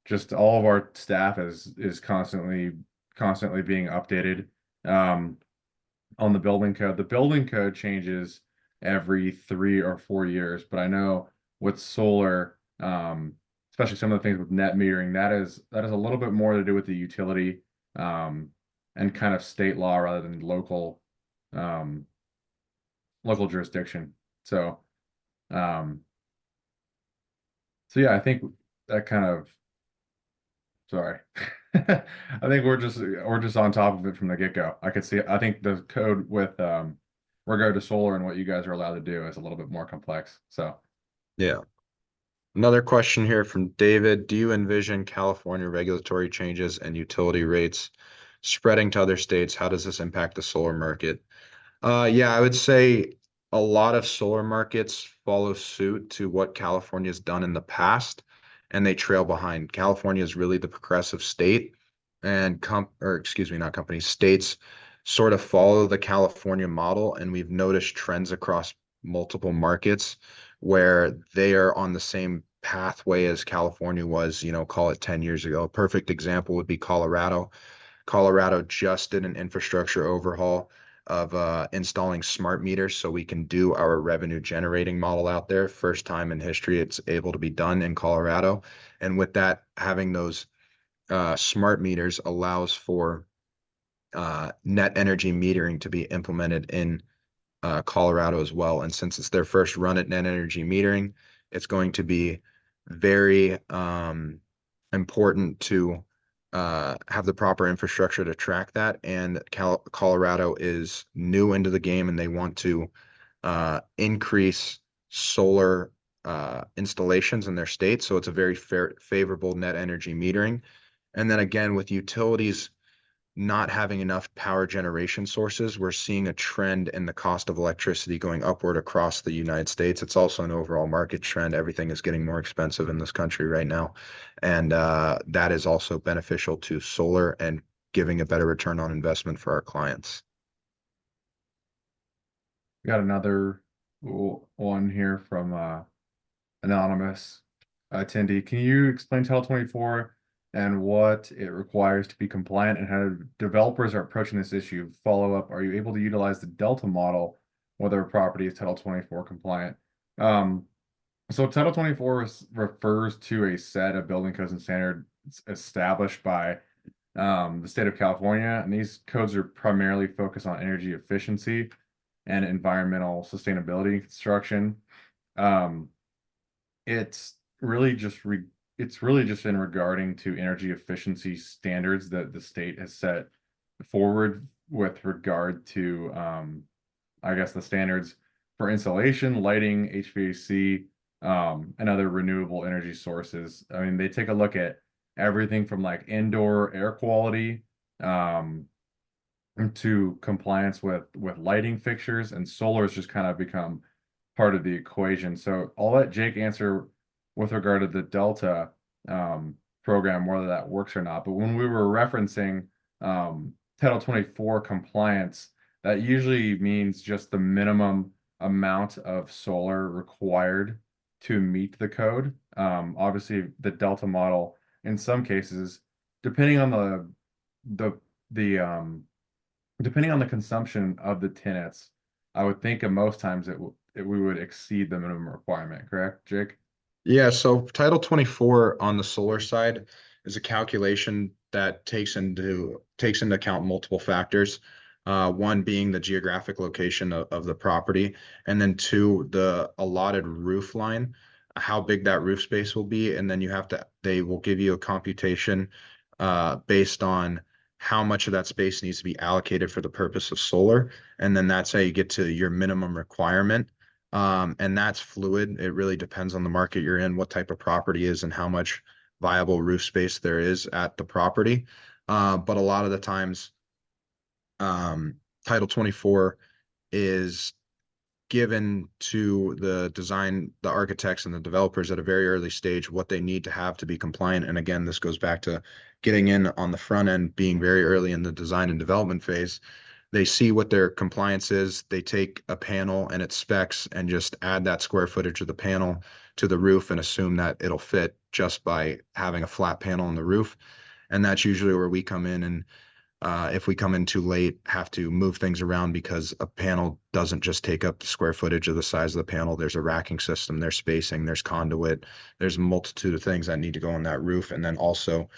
just all of our staff is constantly being updated on the building code. The building code changes every 3 or 4 years, but I know with solar, especially some of the things with net metering, that is a little bit more to do with the utility and kind of state law rather than um, local jurisdiction. So um, so yeah, I think that kind of sorry. I think we're just on top of it from the get-go. I think the code with regard to solar and what you guys are allowed to do is a little bit more complex. So Yeah. Another question here from David. Do you envision California regulatory changes and utility rates spreading to other states? How does this impact the solar market? Yeah, I would say a lot of solar markets follow suit to what California's done in the past, and they trail behind. California is really the progressive state, and excuse me, not companies, states sort of follow the California model, and we've noticed trends across multiple markets where they are on the same pathway as California was, call it 10 years ago. A perfect example would be Colorado. Colorado just did an infrastructure overhaul of installing smart meters so we can do our revenue generating model out there. First time in history it's able to be done in Colorado. And with that, having those smart meters allows for net energy metering to be implemented in Colorado as well. And since it's their first run at net energy metering, it's going to be very important to have the proper infrastructure to track that. And Colorado is new into the game and they want to increase solar installations in their state. So it's a very favorable net energy metering. And then again, with utilities not having enough power generation sources, we're seeing a trend in the cost of electricity going upward across the United States. It's also an overall market trend. Everything is getting more expensive in this country right now. And that is also beneficial to solar and giving a better return on investment for our clients. we got another one here from anonymous attendee. Can you explain Title 24 and what it requires to be compliant and how developers are approaching this issue? Follow up, are you able to utilize the Delta model whether a property is Title 24 compliant? Um, so Title 24 refers to a set of building codes and standards established by the state of California, and these codes are primarily focused on energy efficiency and environmental sustainability in construction. Um, it's really just it's really just in regarding to energy efficiency standards that the state has set forward with regard to I guess the standards for insulation, lighting, HVAC, and other renewable energy sources. I mean, they take a look at everything from like indoor air quality um, to compliance with lighting fixtures, and solar has just kind of become part of the equation. So I'll let Jake answer with regard to the Delta program, whether that works or not. But when we were referencing Title 24 compliance, that usually means just the minimum amount of solar required to meet the code. Obviously, the Delta model, in some cases, depending on the the depending on the consumption of the tenants, I would think at most times we would exceed the minimum requirement, correct, Jake? Yeah, so Title 24 on the solar side is a calculation that takes into account multiple factors. One being the geographic location of the property, and then two, the allotted roof line, how big that roof space will be, and then they will give you a computation based on how much of that space needs to be allocated for the purpose of solar, and then that's how you get to your minimum requirement. And that's fluid. It really depends on the market you're in, what type of property is, and how much viable roof space there is at the property. But a lot of the times, um, Title 24 is given to the architects and the developers at a very early stage what they need to have to be compliant. And again, this goes back to getting in on the front end, being very early in the design and development phase. They see what their compliance is. They take a panel and its specs and just add that square footage of the panel to the roof and assume that it'll fit just by having a flat panel on the roof. And that's usually where we come in and if we come in too late, have to move things around because a panel doesn't just take up the square footage of the size of the panel. There's a racking system, there's spacing, there's conduit, there's a multitude of things that need to go on that roof, and then also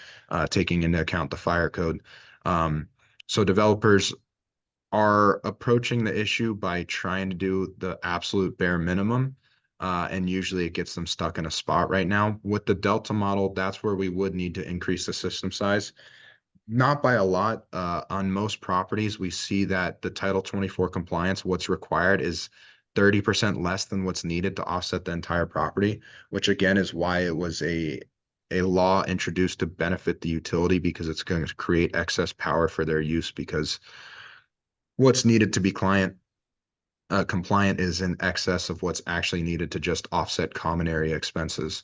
taking into account the fire code. So developers are approaching the issue by trying to do the absolute bare minimum. And usually it gets them stuck in a spot right now. With the Delta model, that's where we would need to increase the system size Not by a lot. On most properties, we see that the Title 24 compliance, what's required is 30% less than what's needed to offset the entire property, which again is why it was a law introduced to benefit the utility because it's going to create excess power for their use because what's needed to be client compliant is in excess of what's actually needed to just offset common area expenses.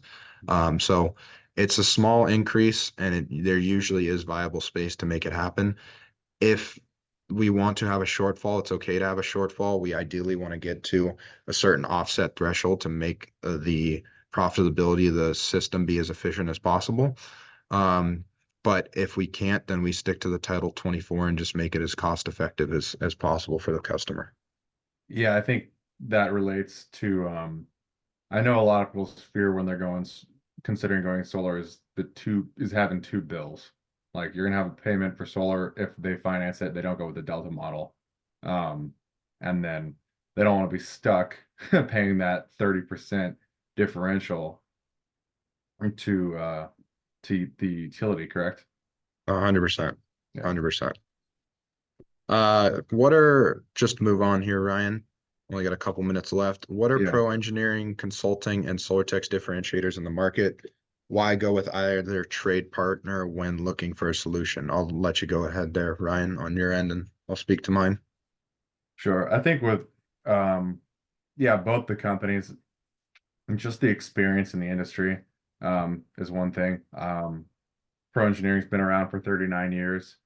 So it's a small increase, and there usually is viable space to make it happen. If we want to have a shortfall, it's okay to have a shortfall. We ideally want to get to a certain offset threshold to make the profitability of the system be as efficient as possible. Um, but if we can't, then we stick to the Title 24 and just make it as cost effective as possible for the customer. Yeah, I think that relates to I know a lot of people's fear when they're considering going solar is having two bills. Like you're gonna have a payment for solar if they finance it, they don't go with the Delta model. Um, and then they don't want to be stuck paying that 30% differential to the utility, correct? 100%. Yeah. 100%. What are, just to move on here, Ryan? Only got a couple minutes left. What are Yeah. pro engineering, consulting, and SolarTech's differentiators in the market? Why go with either trade partner when looking for a solution? I'll let you go ahead there, Ryan, on your end, and I'll speak to mine. Sure. I think with um yeah, both the companies and just the experience in the industry is one thing. Pro engineering's been around for 39 years.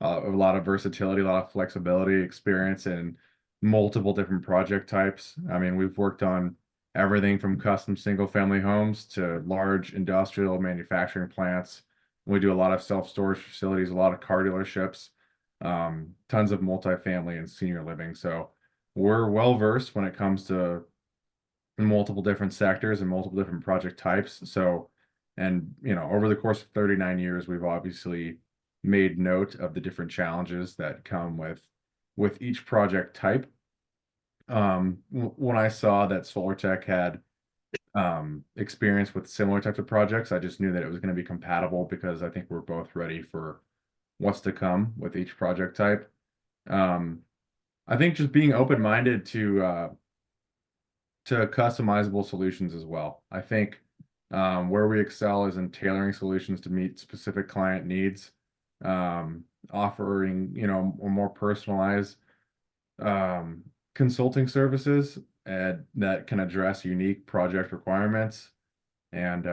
A lot of versatility, a lot of flexibility, experience in multiple different project types. I mean, we've worked on everything from custom single family homes to large industrial manufacturing plants. We do a lot of self-storage facilities, a lot of car dealerships, tons of multifamily and senior living. So we're well versed when it comes to multiple different sectors and multiple different project types. So, and over the course of 39 years, we've obviously made note of the different challenges that come with each project type. When I saw that SolarTech had experience with similar types of projects, I just knew that it was going to be compatible because I think we're both ready for what's to come with each project type. Um, I think just being open-minded to customizable solutions as well. I think where we excel is in tailoring solutions to meet specific client needs, offering, more personalized um, consulting services that can address unique project requirements and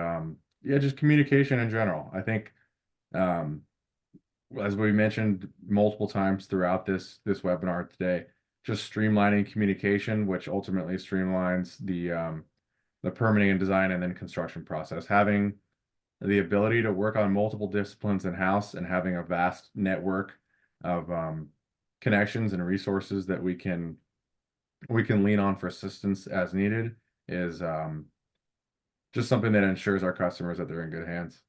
yeah, just communication in general. I think um, as we mentioned multiple times throughout this webinar today, just streamlining communication, which ultimately streamlines the permitting and design and then construction process. Having the ability to work on multiple disciplines in-house and having a vast network of connections and resources that we can lean on for assistance as needed is just something that ensures our customers that they're in good hands.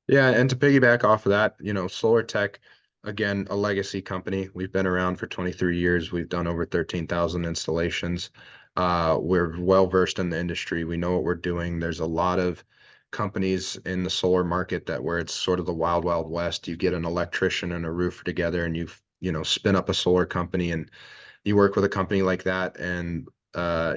Yeah, and to piggyback off of that, SolarTech, again, a legacy company. We've been around for 23 years. We've done over 13,000 installations. We're well versed in the industry. We know what we're doing. There's a lot of companies in the solar market that where it's sort of the wild, wild west. You get an electrician and a roofer together and you spin up a solar company and you work with a company like that and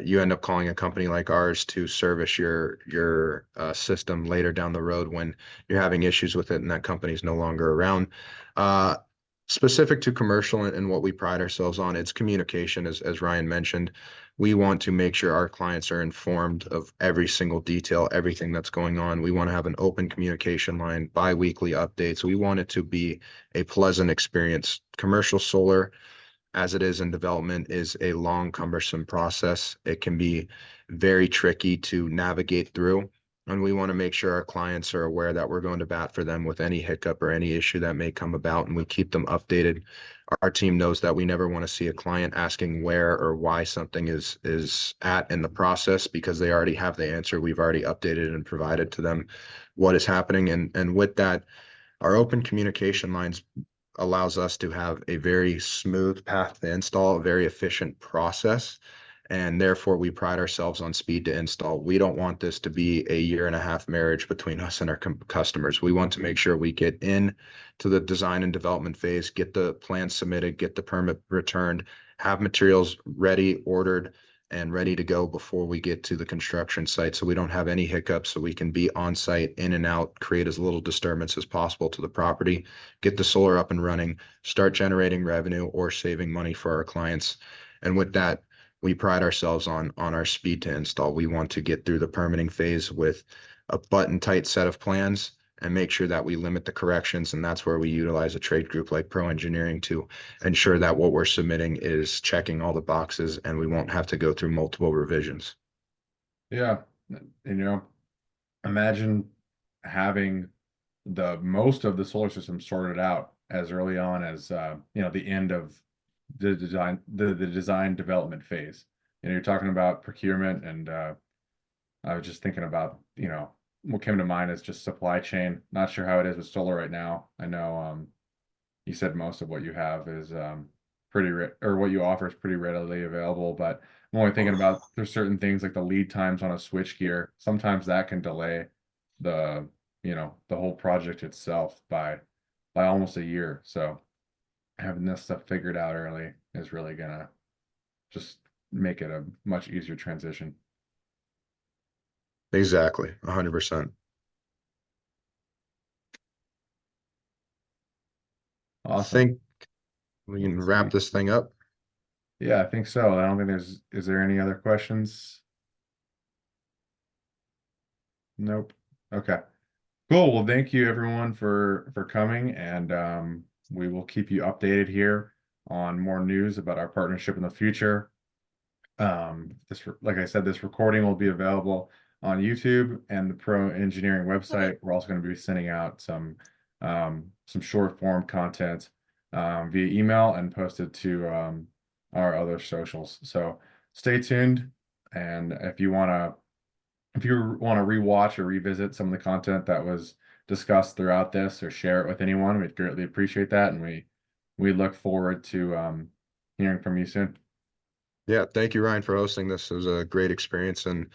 you end up calling a company like ours to service your system later down the road when you're having issues with it and that company's no longer around. Uh, Specific to commercial and what we pride ourselves on, it's communication, as Ryan mentioned. We want to make sure our clients are informed of every single detail, everything that's going on. We want to have an open communication line, bi-weekly updates. We want it to be a pleasant experience. Commercial solar as it is in development is a long, cumbersome process. It can be very tricky to navigate through. And we want to make sure our clients are aware that we're going to bat for them with any hiccup or any issue that may come about, and we keep them updated. Our team knows that we never want to see a client asking where or why something is at in the process because they already have the answer. We've already updated and provided to them what is happening. And with that, our open communication lines allows us to have a very smooth path to install, a very efficient process. And therefore we pride ourselves on speed to install. We don't want this to be a 1.5 year marriage between us and our customers. We want to make sure we get in to the design and development phase, get the plan submitted, get the permit returned, have materials ready, ordered, and ready to go before we get to the construction site, so we don't have any hiccups, so we can be on site, in and out, create as little disturbance as possible to the property, get the solar up and running, start generating revenue or saving money for our clients. And with that, we pride ourselves on our speed to install. We want to get through the permitting phase with a button tight set of plans and make sure that we limit the corrections. And that's where we utilize a trade group like Pro Engineering to ensure that what we're submitting is checking all the boxes and we won't have to go through multiple revisions. Yeah. And imagine having the most of the solar system sorted out as early on as the end of the design development phase. You're talking about procurement, and I was just thinking about, what came to mind is just supply chain. Not sure how it is with solar right now. I know you said most of what you have is or what you offer is pretty readily available, but I'm only thinking about there's certain things like the lead times on a switch gear. Sometimes that can delay the the whole project itself by almost a year. So having this stuff figured out early is really gonna just make it a much easier transition. Exactly, 100%. I Awesome. think we can Let's wrap see. this thing up. Yeah, I think so. I don't think is there any other questions? Nope. Okay. Cool. Well, thank you everyone for coming, and we will keep you updated here on more news about our partnership in the future. Like I said, this recording will be available on YouTube and the Pro Engineering website. We're also going to be sending out some short form content via email and posted to our other socials. So stay tuned, and if you want to rewatch or revisit some of the content that was discussed throughout this, or share it with anyone, we'd greatly appreciate that, and we look forward to hearing from you soon. Yeah, thank you, Ryan, for hosting this. It was a great experience, and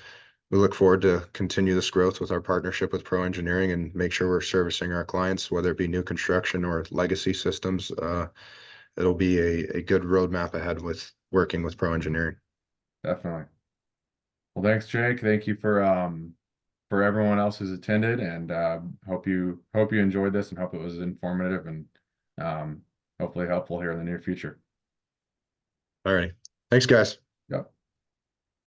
we look forward to continue this growth with our partnership with Pro Engineering and make sure we're servicing our clients, whether it be new construction or legacy systems. It'll be a good roadmap ahead with working with Pro Engineering. Definitely. Well, thanks, Jake. Thank you for everyone else who's attended, and hope you enjoyed this, and hope it was informative and hopefully helpful here in the near future. All right. Thanks, guys.